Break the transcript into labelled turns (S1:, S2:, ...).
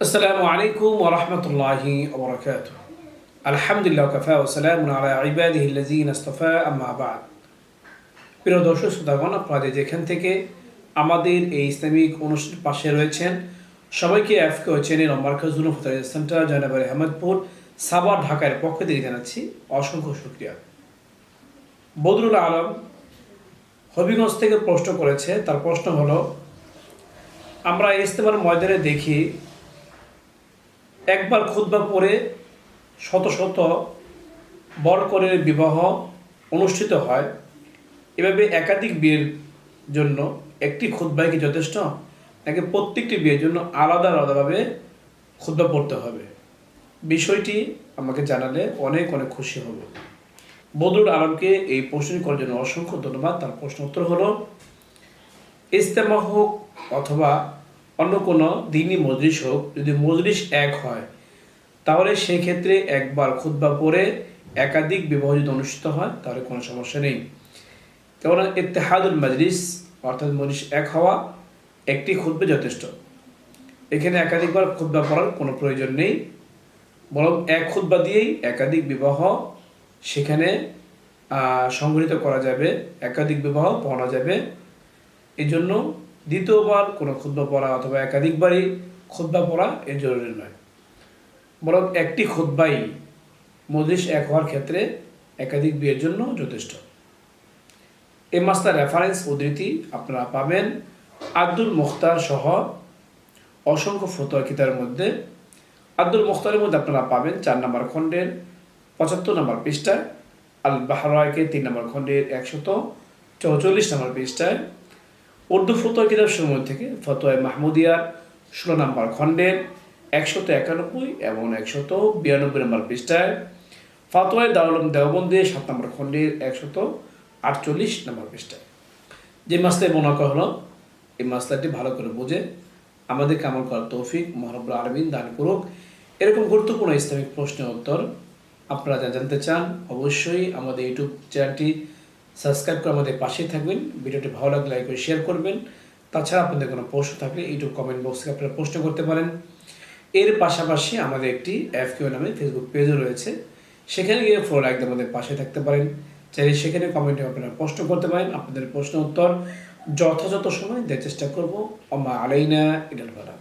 S1: আসসালামু আলাইকুম ওয়া রাহমাতুল্লাহি ওয়া বারাকাতুহু। আলহামদুলিল্লাহ ওয়া কাফা ওয়া সালামুন আলা ইবাদিহিল্লাযীনা ইসতাফা আম্মা বা'দ। প্রিয় দর্শক শ্রোতাগণ, আপনারা যেখান থেকে আমাদের এই ইসলামিক অনুষ্ঠানের পাশে রয়েছেন, সবাইকে এফকে চ্যানেল ও মার্কাজুল ফুতারিয়া সেন্টার জয়নগর আহমদপুর সাভার ঢাকার পক্ষ থেকে জানাচ্ছি অসংখ্য শুকরিয়া। বদরুল আলম হবিগঞ্জ থেকে প্রশ্ন করেছে। তার প্রশ্ন হলো, আমরা ইজতেমার ময়দানে দেখি একবার খুতবা পড়ে শত শত বরকনের বিবাহ অনুষ্ঠিত হয়। এভাবে একাধিক বিয়ের জন্য একটি খুতবাই কি যথেষ্ট, নাকি প্রত্যেকটি বিয়ের জন্য আলাদা আলাদাভাবে খুতবা পড়তে হবে? বিষয়টি আমাকে জানালে অনেক অনেক খুশি হব। বদরুল আলমকে এই প্রশ্নটি করার জন্য অসংখ্য ধন্যবাদ। তার প্রশ্ন উত্তর হলো, ইজতেমা হোক অথবা অন্য কোনো দিনই মজলিস হোক, যদি মজলিস এক হয় তাহলে সেই ক্ষেত্রে একবার খুতবা পড়ে একাধিক বিবাহ যদি অনুষ্ঠিত হয় তাহলে কোনো সমস্যা নেই। কেননা ইত্তেহাদুল মাজলিস অর্থাৎ মজলিস এক হওয়া, একটি খুতবা যথেষ্ট। এখানে একাধিকবার খুতবা পড়ার কোনো প্রয়োজন নেই, বরং এক খুতবা দিয়েই একাধিক বিবাহ সেখানে সংগঠিত করা যাবে, একাধিক বিবাহ পড়া যাবে। এই জন্য দ্বিতীয়বার কোনো খুতবা পড়া অথবা একাধিকবারই খুতবা পড়া এর জরুরি নয়, বরং একটি খুতবাই মজলিস এক হওয়ার ক্ষেত্রে একাধিক বিয়ের জন্য যথেষ্ট। এই মাসলার রেফারেন্স উদ্ধৃতি আপনারা পাবেন আব্দুল মুখতার সহ অসংখ্য ফতোয়া কিতাবের মধ্যে। আব্দুল মুখতারের মধ্যে আপনারা পাবেন 4 নম্বর খণ্ডের 75 নম্বর পৃষ্ঠায়, আল বাহরায়কে 3 নম্বর খণ্ডের 144 নম্বর পৃষ্ঠায়, উর্দু ফতোয়া কিতাব সমূহ থেকে ফতোয়া মাহমুদিয়ার 16 নম্বর খণ্ডের 191 এবং 192 নম্বর পৃষ্ঠায়, ফাতোয়া দারুল দেওবন্দে 7 নম্বর খণ্ডের 148 নম্বর পৃষ্ঠায়। যে মাসলায় মনে করা হলো, এই মাসলাটি ভালো করে বুঝে আমাদেরকে আমল করার তৌফিক মহান রব্বুল আলামিন দান করুক। এরকম গুরুত্বপূর্ণ ইসলামিক প্রশ্নের উত্তর আপনারা যা জানতে চান অবশ্যই আমাদের ইউটিউব চ্যানেলটি সাবস্ক্রাইব করে আমাদের পাশেই থাকবেন। ভিডিওটি ভালো লাগলে লাইক করে শেয়ার করবেন। তাছাড়া আপনাদের কোনো প্রশ্ন থাকলে ইউটিউব কমেন্ট বক্সে আপনারা প্রশ্ন করতে পারেন। এর পাশাপাশি আমাদের একটি এফকিউ নামে ফেসবুক পেজও রয়েছে, সেখানে গিয়ে ফলো লাইক দিয়ে আমাদের পাশে থাকতে পারেন। চাইলে সেখানে কমেন্টে আপনারা প্রশ্ন করতে পারেন। আপনাদের প্রশ্ন উত্তর যথাযথ সময় দেওয়ার চেষ্টা করবো। ওমা আলাইনা ইলাল বালাগ।